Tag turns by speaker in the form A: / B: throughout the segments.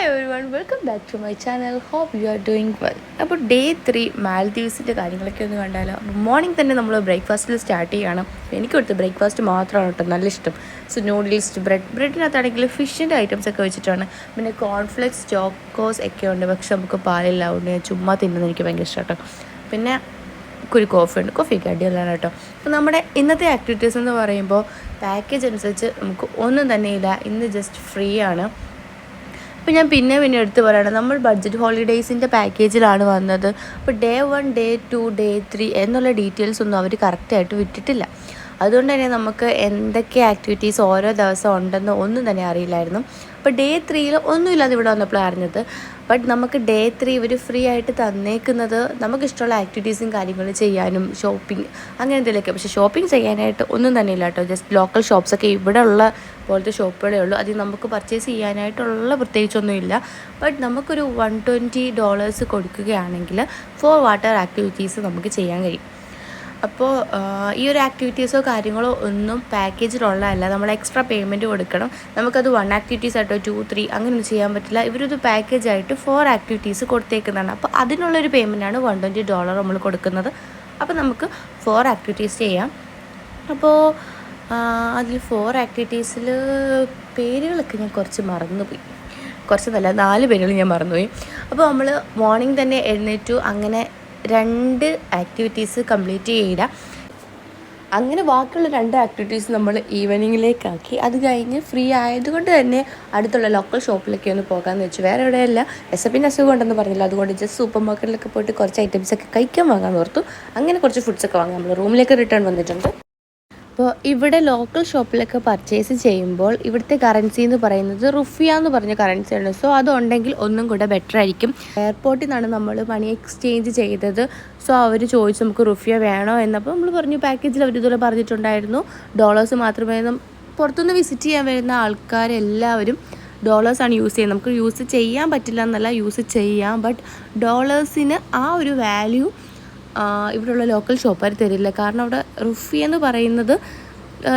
A: everyone, welcome back to my channel. Hope you are doing well. അപ്പോൾ day 3 മാൽദീവ്സിൻ്റെ കാര്യങ്ങളൊക്കെ ഒന്ന് കണ്ടാലോ. മോർണിംഗ് തന്നെ നമ്മൾ ബ്രേക്ക്ഫാസ്റ്റിൽ സ്റ്റാർട്ട് ചെയ്യണം. എനിക്ക് കൊടുത്ത് ബ്രേക്ക്ഫാസ്റ്റ് മാത്രമാണ് കേട്ടോ നല്ല ഇഷ്ടം. സോ നൂഡിൽസ്, ബ്രെഡിനകത്താണെങ്കിൽ ഫിഷിൻ്റെ ഐറ്റംസ് ഒക്കെ വെച്ചിട്ടാണ്. പിന്നെ കോൺഫ്ലെക്സ്, ചോക്കോസ് ഒക്കെ ഉണ്ട്. പക്ഷെ നമുക്ക് പാലില്ല, അതുകൊണ്ട് ഞാൻ ചുമ്മാ തിന്നുന്നത് എനിക്ക് ഭയങ്കര ഇഷ്ടം കേട്ടോ. പിന്നെ ഒരു കോഫി ഉണ്ട്, കോഫിയൊക്കെ അടിപൊളിയാണ് കേട്ടോ. അപ്പോൾ നമ്മുടെ ഇന്നത്തെ ആക്ടിവിറ്റീസ് എന്ന് പറയുമ്പോൾ പാക്കേജ് അനുസരിച്ച് നമുക്ക് ഒന്നും തന്നെയില്ല. ഇന്ന് ജസ്റ്റ് ഫ്രീ ആണ്. അപ്പോൾ ഞാൻ പിന്നെ എടുത്ത് പറയുകയാണ്, നമ്മൾ ബഡ്ജറ്റ് ഹോളിഡേയ്സിൻ്റെ പാക്കേജിലാണ് വന്നത്. അപ്പോൾ ഡേ 1, ഡേ 2, ഡേ 3 എന്നുള്ള ഡീറ്റെയിൽസ് ഒന്നും അവർ കറക്റ്റായിട്ട് വിട്ടിട്ടില്ല. അതുകൊണ്ട് തന്നെ നമുക്ക് എന്തൊക്കെ ആക്ടിവിറ്റീസ് ഓരോ ദിവസം ഉണ്ടെന്ന് ഒന്നും തന്നെ അറിയില്ലായിരുന്നു. അപ്പോൾ ഡേ 3 ഒന്നുമില്ലാതെ ഇവിടെ വന്നപ്പോൾ അറിഞ്ഞത്. ബട്ട് നമുക്ക് ഡേ 3 ഇവർ ഫ്രീ ആയിട്ട് തന്നേക്കുന്നത് നമുക്കിഷ്ടമുള്ള ആക്ടിവിറ്റീസും കാര്യങ്ങളും ചെയ്യാനും ഷോപ്പിംഗ് അങ്ങനെ എന്തെങ്കിലുമൊക്കെ. പക്ഷേ ഷോപ്പിംഗ് ചെയ്യാനായിട്ട് ഒന്നും തന്നെ ഇല്ല കേട്ടോ. ജസ്റ്റ് ലോക്കൽ ഷോപ്സൊക്കെ ഇവിടെ ഉള്ള പോലത്തെ ഷോപ്പുകളേ ഉള്ളൂ. അതിൽ നമുക്ക് പർച്ചേസ് ചെയ്യാനായിട്ടുള്ള പ്രത്യേകിച്ചൊന്നുമില്ല. ബട്ട് നമുക്കൊരു $120 കൊടുക്കുകയാണെങ്കിൽ 4 വാട്ടർ ആക്ടിവിറ്റീസ് നമുക്ക് ചെയ്യാൻ കഴിയും. അപ്പോൾ ഈ ഒരു ആക്ടിവിറ്റീസോ കാര്യങ്ങളോ ഒന്നും പാക്കേജിലുള്ളതല്ല. നമ്മൾ എക്സ്ട്രാ പേയ്മെൻറ്റ് കൊടുക്കണം. നമുക്കത് 1 ആക്ടിവിറ്റീസ് ആയിട്ടോ 2, 3 അങ്ങനെയൊന്നും ചെയ്യാൻ പറ്റില്ല. ഇവരൊരു പാക്കേജായിട്ട് 4 ആക്ടിവിറ്റീസ് കൊടുത്തേക്കുന്നതാണ്. അപ്പോൾ അതിനുള്ളൊരു പേയ്മെൻറ്റാണ് $120 നമ്മൾ കൊടുക്കുന്നത്. അപ്പോൾ നമുക്ക് 4 ആക്ടിവിറ്റീസ് ചെയ്യാം. അപ്പോൾ അതിൽ 4 ആക്ടിവിറ്റീസിൽ പേരുകളൊക്കെ ഞാൻ കുറച്ച് മറന്നുപോയി. കുറച്ച് നല്ല 4 പേരുകൾ ഞാൻ മറന്നുപോയി. അപ്പോൾ നമ്മൾ മോർണിംഗ് തന്നെ എഴുന്നേറ്റു, അങ്ങനെ 2 ആക്ടിവിറ്റീസ് കംപ്ലീറ്റ് ചെയ്യുക. അങ്ങനെ ബാക്കിയുള്ള 2 ആക്ടിവിറ്റീസ് നമ്മൾ ഈവനിങ്ങിലേക്കാക്കി. അത് കഴിഞ്ഞ് ഫ്രീ ആയതുകൊണ്ട് തന്നെ അടുത്തുള്ള ലോക്കൽ ഷോപ്പിലൊക്കെ ഒന്ന് പോകാമെന്ന് വെച്ചു. വേറെ എവിടെയല്ല, പിന്നെ അസുഖം ഉണ്ടെന്ന് പറഞ്ഞില്ല. അതുകൊണ്ട് ജസ്റ്റ് സൂപ്പർ മാർക്കറ്റിലൊക്കെ പോയിട്ട് കുറച്ച് ഐറ്റംസൊക്കെ കഴിക്കാൻ വാങ്ങാൻ ഓർത്തു. അങ്ങനെ കുറച്ച് ഫുഡ്സൊക്കെ വാങ്ങാം. നമ്മൾ റൂമിലേക്ക് റിട്ടേൺ വന്നിട്ടുണ്ട്. അപ്പോൾ ഇവിടെ ലോക്കൽ ഷോപ്പിലൊക്കെ പർച്ചേസ് ചെയ്യുമ്പോൾ ഇവിടുത്തെ കറൻസി എന്ന് പറയുന്നത് റുഫിയ എന്ന് പറഞ്ഞ കറൻസിയാണ്. സോ അതുണ്ടെങ്കിൽ ഒന്നും കൂടെ ബെറ്റർ ആയിരിക്കും. എയർപോർട്ടിൽ നിന്നാണ് നമ്മൾ മണി എക്സ്ചേഞ്ച് ചെയ്തത്. സോ അവർ ചോദിച്ചു നമുക്ക് റുഫിയ വേണോ എന്നപ്പോൾ നമ്മൾ പറഞ്ഞു പാക്കേജിൽ അവർ ഇതുപോലെ പറഞ്ഞിട്ടുണ്ടായിരുന്നു ഡോളേഴ്സ് മാത്രമേ. പുറത്തുനിന്ന് വിസിറ്റ് ചെയ്യാൻ വരുന്ന ആൾക്കാരെല്ലാവരും ഡോളേഴ്സാണ് യൂസ് ചെയ്യുന്നത്. നമുക്ക് യൂസ് ചെയ്യാൻ പറ്റില്ല എന്നല്ല, യൂസ് ചെയ്യാം. ബട്ട് ഡോളേഴ്സിന് ആ ഒരു വാല്യൂ ഇവിടെയുള്ള ലോക്കൽ ഷോപ്പുകാർ തരില്ല. കാരണം അവിടെ റുഫി എന്ന് പറയുന്നത്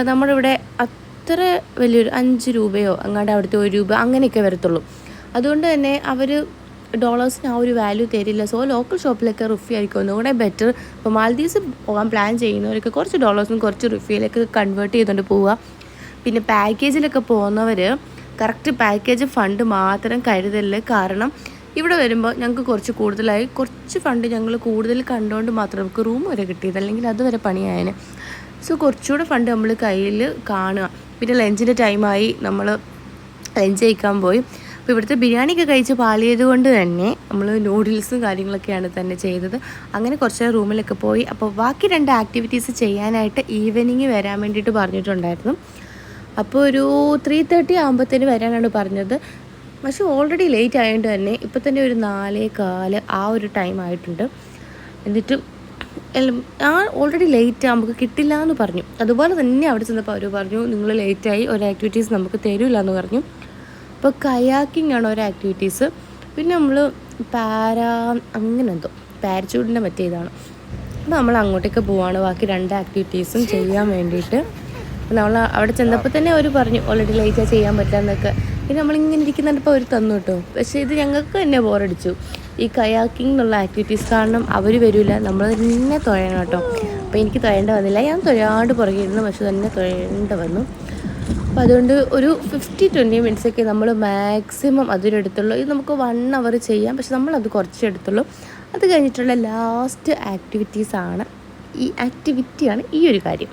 A: നമ്മുടെ ഇവിടെ അത്ര വലിയൊരു 5 രൂപയോ അങ്ങാണ്ട് അവിടുത്തെ 1 രൂപ അങ്ങനെയൊക്കെ വരത്തുള്ളൂ. അതുകൊണ്ട് തന്നെ അവർ ഡോളേഴ്സിന് ആ ഒരു വാല്യൂ തരില്ല. സോ ലോക്കൽ ഷോപ്പിലൊക്കെ റുഫി ആയിരിക്കും ഒന്നുകൂടെ ബെറ്റർ. ഇപ്പോൾ മാൽദീവ്സ് പോകാൻ പ്ലാൻ ചെയ്യുന്നവരൊക്കെ കുറച്ച് ഡോളേഴ്സും കുറച്ച് റുഫിയിലേക്ക് കൺവേർട്ട് ചെയ്തുകൊണ്ട് പോവുക. പിന്നെ പാക്കേജിലൊക്കെ പോകുന്നവർ കറക്റ്റ് പാക്കേജ് ഫണ്ട് മാത്രം കരുതല്. കാരണം ഇവിടെ വരുമ്പോൾ ഞങ്ങൾക്ക് കുറച്ച് കൂടുതലായി, കുറച്ച് ഫണ്ട് ഞങ്ങൾ കൂടുതൽ കണ്ടുകൊണ്ട് മാത്രം നമുക്ക് റൂം വരെ കിട്ടിയത്, അല്ലെങ്കിൽ അതുവരെ പണിയായതിന്. സോ കുറച്ചുകൂടെ ഫണ്ട് നമ്മൾ കയ്യിൽ കാണുക. പിന്നെ ലഞ്ചിൻ്റെ ടൈമായി, നമ്മൾ ലഞ്ച് കഴിക്കാൻ പോയി. അപ്പോൾ ഇവിടുത്തെ ബിരിയാണിയൊക്കെ കഴിച്ച് പാളിയത് കൊണ്ട് തന്നെ നമ്മൾ നൂഡിൽസും കാര്യങ്ങളൊക്കെയാണ് തന്നെ ചെയ്തത്. അങ്ങനെ കുറച്ച് റൂമിലൊക്കെ പോയി. അപ്പോൾ ബാക്കി 2 ആക്ടിവിറ്റീസ് ചെയ്യാനായിട്ട് ഈവനിങ് വരാൻ വേണ്ടിയിട്ട് പറഞ്ഞിട്ടുണ്ടായിരുന്നു. അപ്പോൾ ഒരു 3:30 ആകുമ്പോഴത്തേന് വരാനാണ് പറഞ്ഞത്. പക്ഷേ ഓൾറെഡി ലേറ്റ് ആയതുകൊണ്ട് തന്നെ ഇപ്പോൾ തന്നെ ഒരു 4:15 ആ ഒരു ടൈം ആയിട്ടുണ്ട്. എന്നിട്ടും ഓൾറെഡി ലേറ്റ് നമുക്ക് കിട്ടില്ല എന്ന് പറഞ്ഞു. അതുപോലെ തന്നെ അവിടെ ചെന്നപ്പോൾ അവർ പറഞ്ഞു നിങ്ങൾ ലേറ്റായി, ഒരു ആക്ടിവിറ്റീസ് നമുക്ക് തരില്ല എന്ന് പറഞ്ഞു. അപ്പോൾ കയാക്കിംഗ് ആണ് ഒരു ആക്ടിവിറ്റീസ്. പിന്നെ നമ്മൾ അങ്ങനെ എന്തോ പാരച്യൂട്ടിൻ്റെ മറ്റേതാണ്. അപ്പോൾ നമ്മൾ അങ്ങോട്ടേക്ക് പോവാണ് ബാക്കി 2 ആക്ടിവിറ്റീസും ചെയ്യാൻ വേണ്ടിയിട്ട്. നമ്മൾ അവിടെ ചെന്നപ്പോൾ തന്നെ അവർ പറഞ്ഞു ഓൾറെഡി ലേറ്റായി ചെയ്യാൻ പറ്റില്ല എന്നൊക്കെ. പിന്നെ നമ്മളിങ്ങനെ ഇരിക്കുന്നുണ്ടപ്പോൾ അവർ തന്നു കേട്ടോ. പക്ഷേ ഇത് ഞങ്ങൾക്ക് തന്നെ ബോറടിച്ചു ഈ കയാക്കിംഗ് എന്നുള്ള ആക്ടിവിറ്റീസ്. കാരണം അവർ വരില്ല, നമ്മൾ തന്നെ തുഴയണം കേട്ടോ. അപ്പോൾ എനിക്ക് തുഴയേണ്ട വന്നില്ല, ഞാൻ തുഴയാണ്ട് പുറകെ ഇരുന്നു. പക്ഷെ തന്നെ തുഴയേണ്ട വന്നു. അപ്പോൾ അതുകൊണ്ട് ഒരു 15-20 മിനിറ്റ്സൊക്കെ നമ്മൾ മാക്സിമം അതിനെടുത്തുള്ളൂ. ഇത് നമുക്ക് 1 അവർ ചെയ്യാം, പക്ഷെ നമ്മളത് കുറച്ച് എടുത്തുള്ളൂ. അത് കഴിഞ്ഞിട്ടുള്ള ലാസ്റ്റ് ആക്ടിവിറ്റീസാണ് ആക്ടിവിറ്റിയാണ് ഈ ഒരു കാര്യം.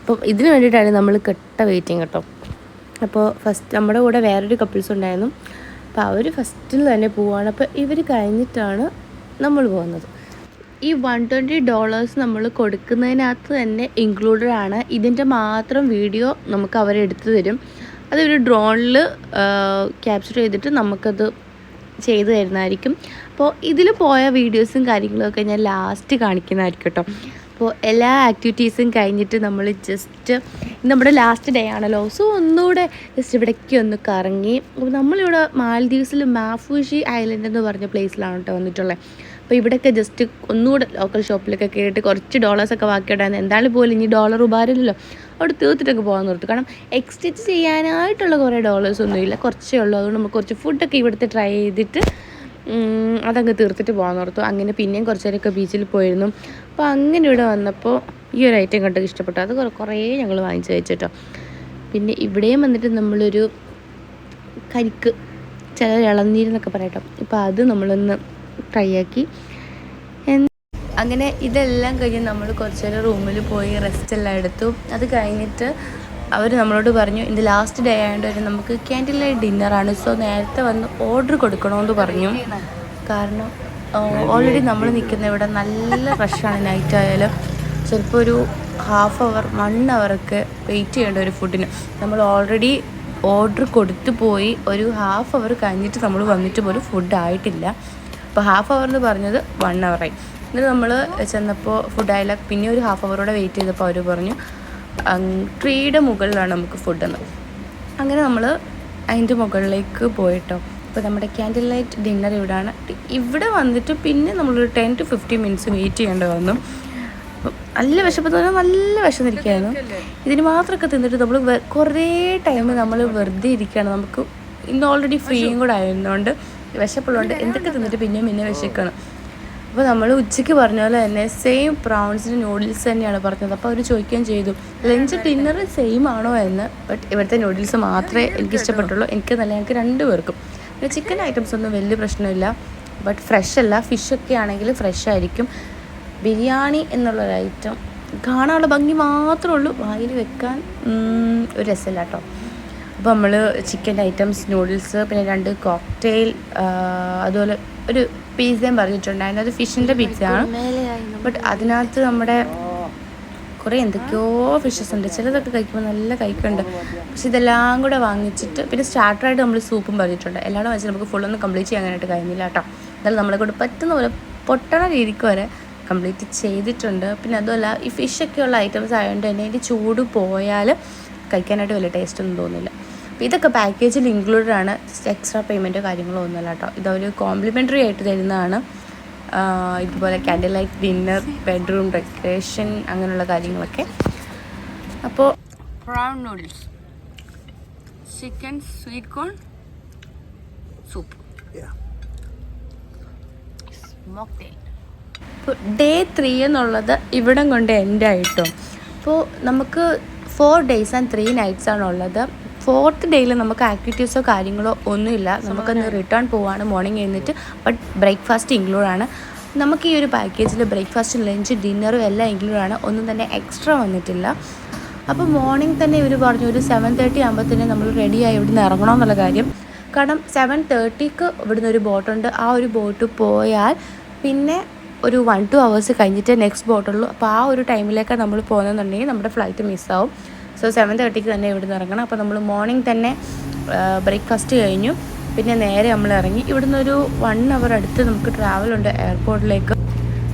A: അപ്പം ഇതിന് വേണ്ടിയിട്ടാണ് നമ്മൾ വെയിറ്റിംഗ് കേട്ടോ. അപ്പോൾ ഫസ്റ്റ് നമ്മുടെ കൂടെ വേറൊരു കപ്പിൾസ് ഉണ്ടായിരുന്നു. അപ്പോൾ അവർ ഫസ്റ്റിൽ തന്നെ പോവുകയാണ്. അപ്പോൾ ഇവർ കഴിഞ്ഞിട്ടാണ് നമ്മൾ പോകുന്നത്. ഈ $120 നമ്മൾ കൊടുക്കുന്നതിനകത്ത് തന്നെ ഇൻക്ലൂഡഡ് ആണ്. ഇതിൻ്റെ മാത്രം വീഡിയോ നമുക്ക് അവരെടുത്ത് തരും. അതൊരു ഡ്രോണിൽ ക്യാപ്ചർ ചെയ്തിട്ട് നമുക്കത് ചെയ്തു തരുന്നതായിരിക്കും. അപ്പോൾ ഇതിൽ പോയ വീഡിയോസും കാര്യങ്ങളൊക്കെ ഞാൻ ലാസ്റ്റ് കാണിക്കുന്നതായിരിക്കും കേട്ടോ. അപ്പോൾ എല്ലാ ആക്ടിവിറ്റീസും കഴിഞ്ഞിട്ട് നമ്മൾ ജസ്റ്റ് നമ്മുടെ ലാസ്റ്റ് ഡേ ആണല്ലോ. സോ ഒന്നുകൂടെ ജസ്റ്റ് ഇവിടേക്ക് ഒന്ന് കറങ്ങി. അപ്പോൾ നമ്മളിവിടെ മാൽദീവ്സിൽ മാഫൂഷി ഐലൻഡ് എന്ന് പറഞ്ഞ പ്ലേസിലാണ് കേട്ടോ വന്നിട്ടുള്ളത്. അപ്പോൾ ഇവിടെയൊക്കെ ജസ്റ്റ് ഒന്നുകൂടെ ലോക്കൽ ഷോപ്പിലൊക്കെ കയറിയിട്ട് കുറച്ച് ഡോളേഴ്സൊക്കെ ബാക്കിയുണ്ടായിരുന്നു. എന്തായാലും പോലും ഇനി ഡോളർ ഉപകാരമില്ലല്ലോ, അവിടെ തീർത്തിട്ടൊക്കെ പോകാൻ നിർത്തും. കാരണം എക്സ്ചേഞ്ച് ചെയ്യാനായിട്ടുള്ള കുറേ ഡോളേഴ്സൊന്നുമില്ല, കുറച്ചേ ഉള്ളൂ. അതുകൊണ്ട് നമുക്ക് കുറച്ച് ഫുഡൊക്കെ ഇവിടുത്തെ ട്രൈ ചെയ്തിട്ട് അതങ്ങ് തീർത്തിട്ട് പോകാൻ നിർത്തും. അങ്ങനെ പിന്നെയും കുറച്ച് നേരമൊക്കെ ബീച്ചിൽ പോയിരുന്നു. അപ്പോൾ അങ്ങനെ ഇവിടെ വന്നപ്പോൾ ഈ ഒരു ഐറ്റം കണ്ടത് ഇഷ്ടപ്പെട്ടു. അത് കുറേ ഞങ്ങൾ വാങ്ങിച്ച് കഴിച്ചിട്ടോ. പിന്നെ ഇവിടെയും വന്നിട്ട് നമ്മളൊരു കരിക്ക്, ചില ഇളനീരെന്നൊക്കെ പറയട്ടോ, ഇപ്പോൾ അത് നമ്മളൊന്ന് ട്രൈ ആക്കി. അങ്ങനെ ഇതെല്ലാം കഴിഞ്ഞ് നമ്മൾ കുറച്ച് നേരം റൂമിൽ പോയി റെസ്റ്റ് എല്ലാം എടുത്തു. അത് കഴിഞ്ഞിട്ട് അവർ നമ്മളോട് പറഞ്ഞു ഇത് ലാസ്റ്റ് ഡേ ആയതുകൊണ്ട് നമുക്ക് ക്യാൻഡിൽ ലൈറ്റ് ഡിന്നറാണ്, സോ നേരത്തെ വന്ന് ഓർഡർ കൊടുക്കണമെന്ന് പറഞ്ഞു. കാരണം ഓൾറെഡി നമ്മൾ നിൽക്കുന്ന ഇവിടെ നല്ല റഷാണ്. നൈറ്റ് ആയാലും ചിലപ്പോൾ ഒരു 1/2 hour ഒക്കെ വെയിറ്റ് ചെയ്യേണ്ട ഒരു ഫുഡിന്. നമ്മൾ ഓൾറെഡി ഓർഡർ കൊടുത്തു പോയി ഒരു 1/2 hour കഴിഞ്ഞിട്ട് നമ്മൾ വന്നിട്ട് പോലും ഫുഡ് ആയിട്ടില്ല. അപ്പോൾ 1/2 hour എന്ന് പറഞ്ഞത് 1 hour ആയി. എന്നിട്ട് നമ്മൾ ചെന്നപ്പോൾ ഫുഡായില്ല. പിന്നെ ഒരു 1/2 hour വൈറ്റ് ചെയ്തപ്പോൾ അവർ പറഞ്ഞു ട്രീയുടെ മുകളിലാണ് നമുക്ക് ഫുഡെന്ന്. അങ്ങനെ നമ്മൾ അതിൻ്റെ മുകളിലേക്ക് പോയിട്ടോ. അപ്പോൾ നമ്മുടെ ക്യാൻഡിൽ ലൈറ്റ് ഡിന്നർ ഇവിടെയാണ്. ഇവിടെ വന്നിട്ട് പിന്നെ നമ്മളൊരു 10 to 15 minutes വെയിറ്റ് ചെയ്യേണ്ടി വന്നു. നല്ല വിശപ്പ് തോന്നാൽ നല്ല വിശന്നിരിക്കുകയായിരുന്നു. ഇതിന് മാത്രമൊക്കെ തിന്നിട്ട് നമ്മൾ കുറേ ടൈം നമ്മൾ വെറുതെ ഇരിക്കുകയാണ്. നമുക്ക് ഇന്ന് ഓൾറെഡി ഫ്രീയും കൂടെ ആയതുകൊണ്ട് വിശപ്പുള്ളതുകൊണ്ട് എന്തൊക്കെ തിന്നിട്ട് പിന്നെ വിശക്കണം. അപ്പോൾ നമ്മൾ ഉച്ചയ്ക്ക് പറഞ്ഞ പോലെ തന്നെ സെയിം പ്രോൺസിന് നൂഡിൽസ് തന്നെയാണ് പറഞ്ഞത്. അപ്പോൾ അവർ ചോദിക്കുകയും ചെയ്തു ലഞ്ച് ഡിന്നർ സെയിം ആണോ എന്ന്. ബട്ട് ഇവിടുത്തെ നൂഡിൽസ് മാത്രമേ എനിക്ക് ഇഷ്ടപ്പെട്ടുള്ളൂ. ഞങ്ങൾക്ക് 2 പേർക്കും. പിന്നെ ചിക്കൻ ഐറ്റംസ് ഒന്നും വലിയ പ്രശ്നമില്ല, ബട്ട് ഫ്രഷ് അല്ല. ഫിഷൊക്കെ ആണെങ്കിൽ ഫ്രഷ് ആയിരിക്കും. ബിരിയാണി എന്നുള്ളൊരു ഐറ്റം കാണാനുള്ള ഭംഗി മാത്രമേ ഉള്ളൂ, വായിൽ വെക്കാൻ ഒരു രസമില്ല കേട്ടോ. അപ്പോൾ നമ്മൾ ചിക്കൻ ഐറ്റംസ്, നൂഡിൽസ്, പിന്നെ 2 കോക്ടെയിൽ, അതുപോലെ ഒരു പിസ്സയും പറഞ്ഞിട്ടുണ്ടായിരുന്നു. അത് ഫിഷിൻ്റെ പിസ്സയാണ്. ബട്ട് അതിനകത്ത് നമ്മുടെ കുറേ എന്തൊക്കെയോ ഫിഷസ് ഉണ്ട്. ചിലതൊക്കെ കഴിക്കുമ്പോൾ നല്ല കഴിക്കുന്നുണ്ട്. പക്ഷെ ഇതെല്ലാം കൂടെ വാങ്ങിച്ചിട്ട് പിന്നെ സ്റ്റാർട്ടറായിട്ട് നമ്മൾ സൂപ്പും പറഞ്ഞിട്ടുണ്ട്. എല്ലാം കൂടെ വെച്ച് നമുക്ക് ഫുള്ളൊന്നും കംപ്ലീറ്റ് ചെയ്യാനായിട്ട് കഴിഞ്ഞില്ല കേട്ടോ. എന്നാലും നമ്മളെ കൊണ്ട് പറ്റുന്ന പോലെ പൊട്ടണ രീതിക്ക് വരെ കംപ്ലീറ്റ് ചെയ്തിട്ടുണ്ട്. പിന്നെ അതുമല്ല ഈ ഫിഷൊക്കെയുള്ള ഐറ്റംസ് ആയതുകൊണ്ട് തന്നെ ഇതിൻ്റെ ചൂട് പോയാൽ കഴിക്കാനായിട്ട് വലിയ ടേസ്റ്റ് ഒന്നും തോന്നില്ല. അപ്പോൾ ഇതൊക്കെ പാക്കേജിൽ ഇൻക്ലൂഡഡ് ആണ്. എക്സ്ട്രാ പേയ്മെൻറ്റോ കാര്യങ്ങളോ ഒന്നുമല്ല കേട്ടോ. ഇതൊരു കോംപ്ലിമെൻ്ററി ആയിട്ട് തരുന്നതാണ്. ഇതുപോലെ candle light dinner, bedroom decoration, അങ്ങനെയുള്ള കാര്യങ്ങളൊക്കെ. അപ്പോൾ prawn noodles, chicken sweet corn soup, mocktail. ഇപ്പോൾ ഡേ 3 എന്നുള്ളത് ഇവിടം കൊണ്ട് എൻഡ് ആയിട്ടോ. അപ്പോൾ നമുക്ക് 4 days and 3 nights ആണുള്ളത്. 4th ഡേയിൽ നമുക്ക് ആക്ടിവിറ്റീസോ കാര്യങ്ങളോ ഒന്നുമില്ല. നമുക്കൊന്ന് റിട്ടേൺ പോവാണ് മോർണിംഗ് എഴുന്നിട്ട്. ബട്ട് ബ്രേക്ക്ഫാസ്റ്റ് ഇൻക്ലൂഡാണ്. നമുക്ക് ഈ ഒരു പാക്കേജിൽ ബ്രേക്ക്ഫാസ്റ്റ്, ലഞ്ച്, ഡിന്നറും എല്ലാം ഇൻക്ലൂഡാണ്. ഒന്നും തന്നെ എക്സ്ട്രാ വന്നിട്ടില്ല. അപ്പോൾ മോർണിംഗ് തന്നെ ഇവർ പറഞ്ഞു ഒരു 7:30 ആകുമ്പോഴത്തേനെ നമ്മൾ റെഡിയായി ഇവിടുന്ന് ഇറങ്ങണമെന്നുള്ള കാര്യം. കാരണം 7:30ക്ക് ഇവിടുന്ന് ഒരു ബോട്ടുണ്ട്. ആ ഒരു ബോട്ട് പോയാൽ പിന്നെ ഒരു 1-2 hours കഴിഞ്ഞിട്ട് നെക്സ്റ്റ് ബോട്ടുള്ളൂ. അപ്പോൾ ആ ഒരു ടൈമിലേക്കാണ് നമ്മൾ പോകുന്നതെന്നുണ്ടെങ്കിൽ നമ്മുടെ ഫ്ലൈറ്റ് മിസ്സാവും. സോ 7:30ക്ക് തന്നെ ഇവിടുന്ന് ഇറങ്ങണം. അപ്പോൾ നമ്മൾ മോർണിംഗ് തന്നെ ബ്രേക്ക്ഫാസ്റ്റ് കഴിഞ്ഞു. പിന്നെ നേരെ നമ്മൾ ഇറങ്ങി. ഇവിടുന്ന് ഒരു 1 hour അടുത്ത് നമുക്ക് ട്രാവലുണ്ട് എയർപോർട്ടിലേക്ക്.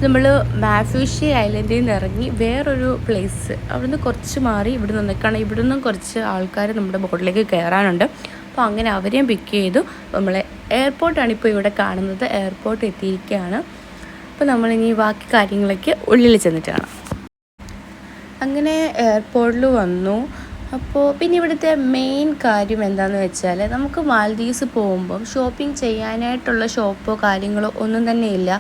A: നമ്മൾ മാഫ്യൂഷി ഐലൻഡിൽ നിന്ന് ഇറങ്ങി വേറൊരു പ്ലേസ് അവിടുന്ന് കുറച്ച് മാറി ഇവിടെ നിൽക്കണം. ഇവിടുന്ന് കുറച്ച് ആൾക്കാർ നമ്മുടെ ബോട്ടിലേക്ക് കയറാനുണ്ട്. അപ്പോൾ അങ്ങനെ അവരെയും പിക്ക് ചെയ്തു. നമ്മളെ എയർപോർട്ടാണ് ഇപ്പോൾ ഇവിടെ കാണുന്നത്. എയർപോർട്ട് എത്തിയിരിക്കുകയാണ്. അപ്പോൾ നമ്മളിനി ബാക്കി കാര്യങ്ങളൊക്കെ ഉള്ളിൽ ചെന്നിട്ട് കാണാം. അങ്ങനെ എയർപോർട്ടിൽ വന്നു. അപ്പോൾ പിന്നെ ഇവിടുത്തെ മെയിൻ കാര്യം എന്താണെന്ന് വെച്ചാൽ നമുക്ക് മാൽദീവ്സ് പോകുമ്പം ഷോപ്പിംഗ് ചെയ്യാനായിട്ടുള്ള ഷോപ്പോ കാര്യങ്ങളോ ഒന്നും തന്നെ ഇല്ല.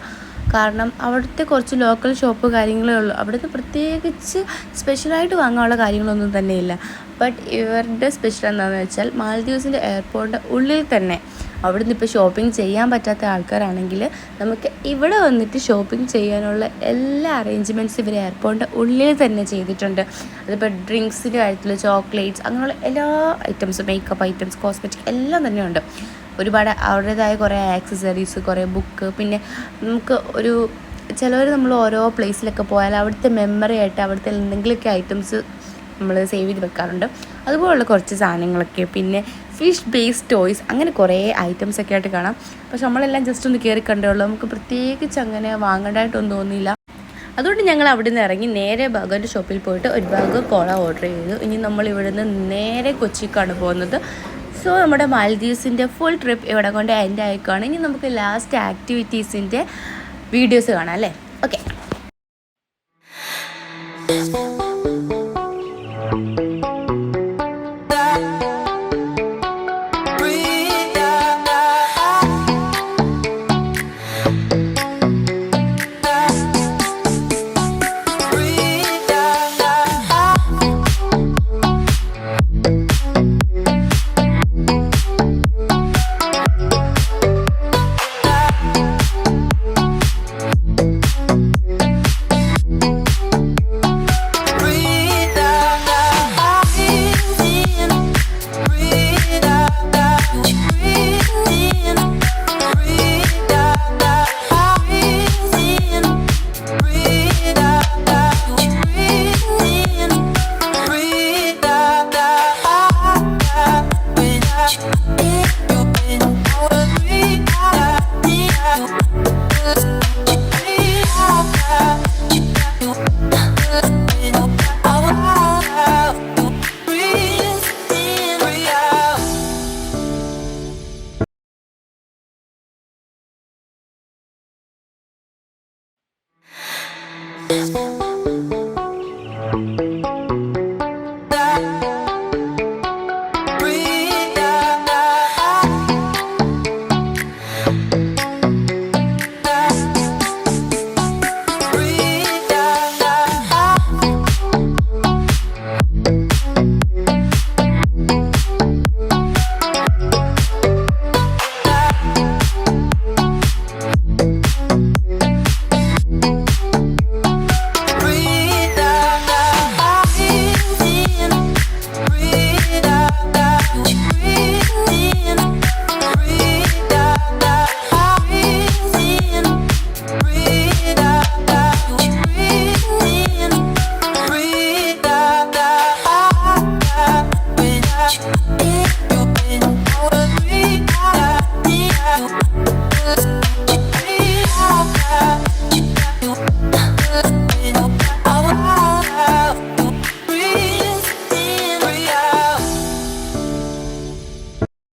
A: കാരണം അവിടുത്തെ കുറച്ച് ലോക്കൽ ഷോപ്പ് കാര്യങ്ങളേ ഉള്ളൂ. അവിടുത്തെ പ്രത്യേകിച്ച് സ്പെഷ്യലായിട്ട് വാങ്ങാനുള്ള കാര്യങ്ങളൊന്നും തന്നെ ഇല്ല. ബട്ട് ഇവരുടെ സ്പെഷ്യൽ എന്താണെന്ന് വെച്ചാൽ മാൽദീവ്സിൻ്റെ എയർപോർട്ടിൻ്റെ ഉള്ളിൽ തന്നെ അവിടുന്ന് ഇപ്പോൾ ഷോപ്പിംഗ് ചെയ്യാൻ പറ്റാത്ത ആൾക്കാരാണെങ്കിൽ നമുക്ക് ഇവിടെ വന്നിട്ട് ഷോപ്പിംഗ് ചെയ്യാനുള്ള എല്ലാ അറേഞ്ച്മെൻറ്റ്സും ഇവർ എയർപോർട്ടിൻ്റെ ഉള്ളിൽ തന്നെ ചെയ്തിട്ടുണ്ട്. അതിപ്പോൾ ഡ്രിങ്ക്സിൻ്റെ കാര്യത്തിൽ ചോക്ലേറ്റ്സ് അങ്ങനെയുള്ള എല്ലാ ഐറ്റംസും, മേക്കപ്പ് ഐറ്റംസ്, കോസ്മെറ്റിക് എല്ലാം തന്നെ ഉണ്ട്. ഒരുപാട് അവരുടേതായ കുറേ ആക്സസറീസ്, കുറേ ബുക്ക്, പിന്നെ നമുക്ക് ഒരു ചിലവർ നമ്മൾ ഓരോ പ്ലേസിലൊക്കെ പോയാൽ അവിടുത്തെ മെമ്മറി ആയിട്ട് അവിടുത്തെ എന്തെങ്കിലുമൊക്കെ ഐറ്റംസ് നമ്മൾ സേവ് ചെയ്ത് വെക്കാറുണ്ട്. അതുപോലുള്ള കുറച്ച് സാധനങ്ങളൊക്കെ, പിന്നെ ഫിഷ് ബേസ്ഡ് ടോയ്സ്, അങ്ങനെ കുറേ ഐറ്റംസൊക്കെ ആയിട്ട് കാണാം. പക്ഷെ നമ്മളെല്ലാം ജസ്റ്റ് ഒന്ന് കയറി കണ്ടേ ഉള്ളൂ. നമുക്ക് പ്രത്യേകിച്ച് അങ്ങനെ വാങ്ങേണ്ടതായിട്ടൊന്നും തോന്നിയില്ല. അതുകൊണ്ട് ഞങ്ങൾ അവിടെ നിന്ന് ഇറങ്ങി നേരെ ബർഗറിൻ്റെ ഷോപ്പിൽ പോയിട്ട് ഒരു ബർഗർ കോള ഓർഡർ ചെയ്തു. ഇനി നമ്മൾ ഇവിടെ നിന്ന് നേരെ കൊച്ചിക്കാണ് പോകുന്നത്. സോ നമ്മുടെ മാൽദീവ്സിൻ്റെ ഫുൾ ട്രിപ്പ് ഇവിടെ കൊണ്ട് എൻഡ് ആയിക്കാണ്. ഇനി നമുക്ക് ലാസ്റ്റ് ആക്ടിവിറ്റീസിൻ്റെ വീഡിയോസ് കാണാം അല്ലേ. ഓക്കെ.